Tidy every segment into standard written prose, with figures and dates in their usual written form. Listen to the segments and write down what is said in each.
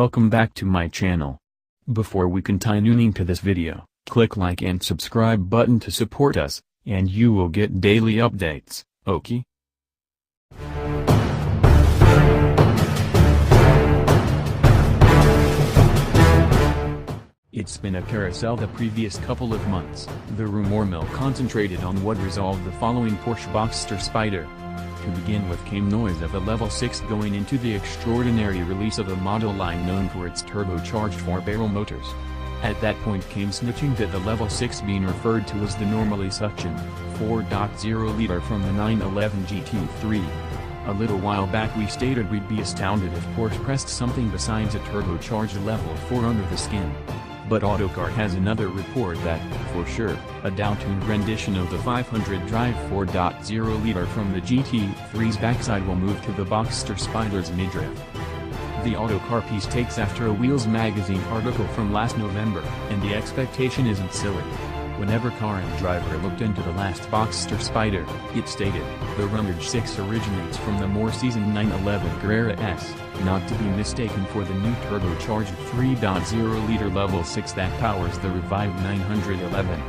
welcome back to my channel. Before we continue to this video, click like and subscribe button to support us, and you will get daily updates, okay? It's been a carousel the previous couple of months. The rumor mill concentrated on what resolved the following Porsche Boxster Spider. To begin with came noise of a level 6 going into the extraordinary release of a model line known for its turbocharged 4-barrel motors. At that point came snitching that the level 6 being referred to as the normally suctioned 4.0 liter from the 911 GT3. A little while back we stated we'd be astounded if Porsche pressed something besides a turbocharged level 4 under the skin. But Autocar has another report that, for sure, a downtuned rendition of the 500 drive 4.0 liter from the gt3s backside will move to the Boxster Spider's midriff. The Autocar piece takes after a Wheels magazine article from last November, and the expectation isn't silly. Whenever Car and Driver looked into the last Boxster Spider, it stated, the Rummage 6 originates from the more seasoned 911 Carrera S, not to be mistaken for the new turbocharged 3.0 liter level 6 that powers the revived 911.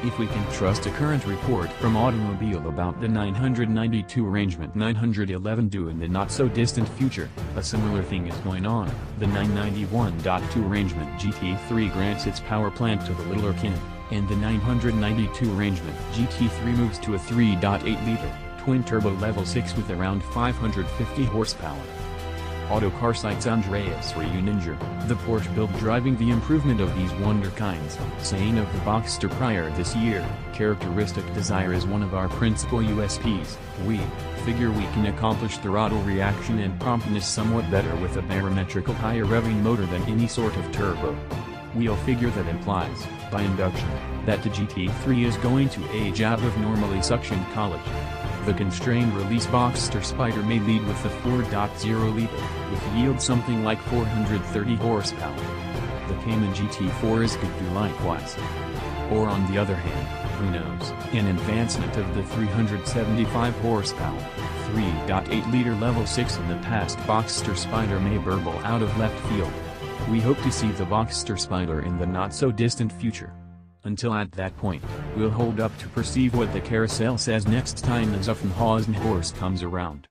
If we can trust a current report from Automotive about the 992 arrangement 911 due in the not-so-distant future, a similar thing is going on. The 991.2 arrangement GT3 grants its power plant to the littler kin, and the 992 arrangement GT3 moves to a 3.8-liter, twin-turbo level 6 with around 550 horsepower. Autocar cites Andreas Reuninger, the Porsche build driving the improvement of these wonderkinds, saying of the Boxster prior this year, characteristic desire is one of our principal USPs. We figure we can accomplish throttle reaction and promptness somewhat better with a barometrical higher revving motor than any sort of turbo. We'll figure that implies, by induction, that the GT3 is going to age out of normally suctioned college. The constrained release Boxster Spider may lead with the 4.0 liter, with yield something like 430 horsepower. The Cayman GT4s could do likewise. Or on the other hand, who knows, an advancement of the 375 horsepower, 3.8 liter level 6 in the past Boxster Spider may burble out of left field. We hope to see the Boxster Spider in the not-so-distant future. Until at that point, we'll hold up to perceive what the carousel says next time the Safwan horse comes around.